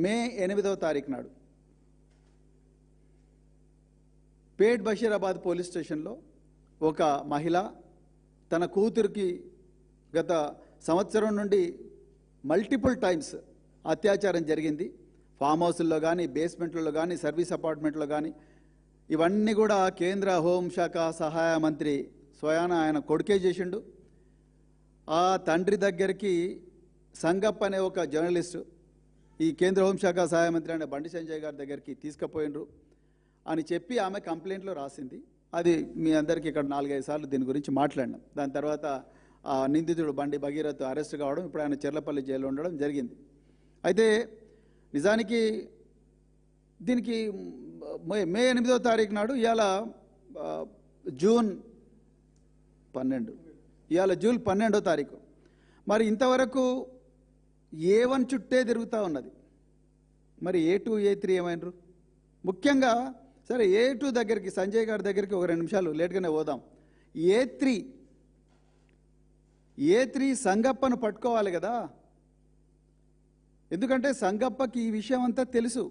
మే 8వ తారీఖు నాడు పేట్ బషీరాబాద్ పోలీస్ స్టేషన్లో ఒక మహిళ తన కూతురికి గత సంవత్సరం నుండి మల్టిపుల్ టైమ్స్ అత్యాచారం జరిగింది. ఫామ్ హౌస్ల్లో కానీ, బేస్మెంట్లలో కానీ, సర్వీస్ అపార్ట్మెంట్లో కానీ, ఇవన్నీ కూడా కేంద్ర హోంశాఖ సహాయ మంత్రి స్వయాన ఆయన కొడుకే చేసిండు. ఆ తండ్రి దగ్గరికి సంగప్ప అనే ఒక జర్నలిస్టు ఈ కేంద్ర హోంశాఖ సహాయ మంత్రి అనే బండి సంజయ్ గారి దగ్గరికి తీసుకుపోయినరు అని చెప్పి ఆమె కంప్లైంట్లో రాసింది. అది మీ అందరికీ ఇక్కడ 4-5 సార్లు దీని గురించి మాట్లాడినాం. దాని తర్వాత ఆ నిందితుడు బండి భగీరథ్ అరెస్ట్ కావడం, ఇప్పుడు ఆయన చెర్లపల్లి జైల్లో ఉండడం జరిగింది. అయితే నిజానికి దీనికి మే 8వ తారీఖు నాడు ఇవాళ జూన్ 12వ తారీఖు. మరి ఇంతవరకు A1 చుట్టే తిరుగుతూ ఉన్నది. మరి A2 A3 ఏమైనరు? ముఖ్యంగా సరే A2 దగ్గరికి, సంజయ్ గారి దగ్గరికి ఒక 2 నిమిషాలు లేట్గానే పోదాం. A3 సంగప్పను పట్టుకోవాలి కదా. ఎందుకంటే సంగప్పకి ఈ విషయం అంతా తెలుసు.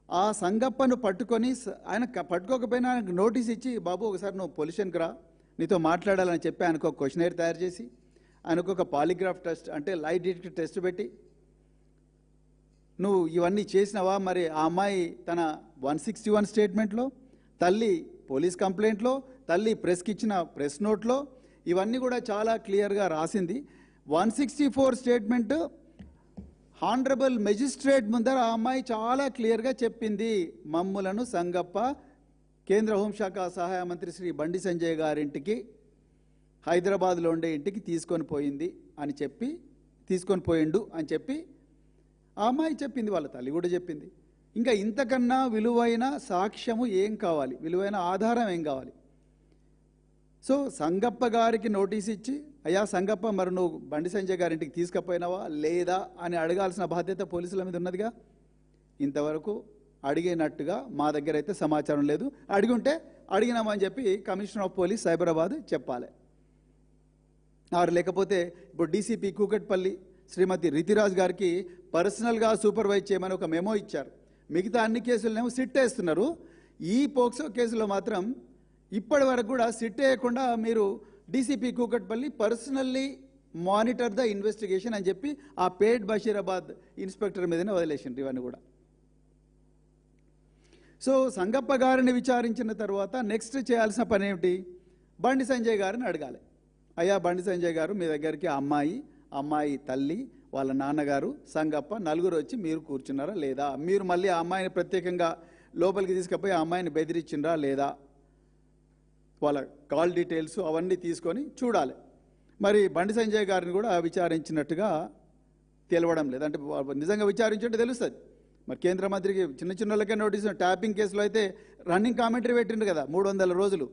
ఆ సంగప్పను పట్టుకొని ఆయన పట్టుకోకపోయినా ఆయనకు నోటీస్ ఇచ్చి, బాబు ఒకసారి నువ్వు పొల్యూషన్కి రా, నీతో మాట్లాడాలని చెప్పి ఆయనకు ఒక క్వశ్చనైర్ తయారు చేసి, ఆయనకు ఒక పాలిగ్రాఫ్ టెస్ట్ అంటే లైట్ డిటెక్టర్ టెస్ట్ పెట్టి, నువ్వు ఇవన్నీ చేసినావా? మరి ఆ అమ్మాయి తన 161 స్టేట్మెంట్లో, తల్లి పోలీస్ కంప్లైంట్లో, తల్లి ప్రెస్కి ఇచ్చిన ప్రెస్ నోట్లో ఇవన్నీ కూడా చాలా క్లియర్గా రాసింది. 164 స్టేట్మెంట్ హానరబుల్ మెజిస్ట్రేట్ ముందర ఆ అమ్మాయి చాలా క్లియర్గా చెప్పింది, మమ్ములను సంగప్ప కేంద్ర హోంశాఖ సహాయ మంత్రి శ్రీ బండి సంజయ్ గారింటికి, హైదరాబాద్లో ఉండే ఇంటికి తీసుకొని పోయిండు అని చెప్పి ఆ అమ్మాయి చెప్పింది, వాళ్ళ తల్లి కూడా చెప్పింది. ఇంకా ఇంతకన్నా విలువైన సాక్ష్యము ఏం కావాలి, విలువైన ఆధారం ఏం కావాలి? సో సంగప్ప గారికి నోటీస్ ఇచ్చి, అయ్యా సంగప్ప మరి నువ్వు బండి సంజయ్ గారింటికి తీసుకుపోయినావా లేదా అని అడగాల్సిన బాధ్యత పోలీసుల మీద ఉన్నదిగా. ఇంతవరకు అడిగినట్టుగా మా దగ్గర అయితే సమాచారం లేదు. అడిగి ఉంటే అడిగినామని చెప్పి కమిషనర్ ఆఫ్ పోలీస్ సైబరాబాద్ చెప్పాలి. లేకపోతే ఇప్పుడు డీసీపీ కూకట్పల్లి శ్రీమతి రితిరాజ్ గారికి పర్సనల్గా సూపర్వైజ్ చేయమని ఒక మెమో ఇచ్చారు. మిగతా అన్ని కేసులనేమో సిట్ వేస్తున్నారు. ఈ పోక్సో కేసులో మాత్రం ఇప్పటి వరకు కూడా సిట్ వేయకుండా మీరు DCP Kukatpally personally monitor the investigation అని చెప్పి ఆ పేట్ బషీరాబాద్ ఇన్స్పెక్టర్ మీదనే వదిలేసిండ్రు ఇవన్నీ కూడా. సో సంగప్ప గారిని విచారించిన తర్వాత నెక్స్ట్ చేయాల్సిన పని ఏమిటి? బండి సంజయ్ గారిని అడగాలి. అయ్యా బండి సంజయ్ గారు, మీ దగ్గరికి అమ్మాయి తల్లి, వాళ్ళ నాన్నగారు, సంగప్ప నలుగురు వచ్చి మీరు కూర్చున్నారా లేదా? మీరు మళ్ళీ ఆ అమ్మాయిని ప్రత్యేకంగా లోపలికి తీసుకుపోయి ఆ అమ్మాయిని బెదిరించిండ్రా లేదా? వాళ్ళ కాల్ డీటెయిల్స్ అవన్నీ తీసుకొని చూడాలి. మరి బండి సంజయ్ గారిని కూడా విచారించినట్టుగా తెలవడం లేదు. అంటే నిజంగా విచారించుంటే తెలుస్తుంది. మరి కేంద్ర మంత్రికి చిన్న వాళ్ళకే నోటీసు, ట్యాపింగ్ కేసులో అయితే రన్నింగ్ కామెంటరీ పెట్టిండ్రు కదా 300 రోజులు.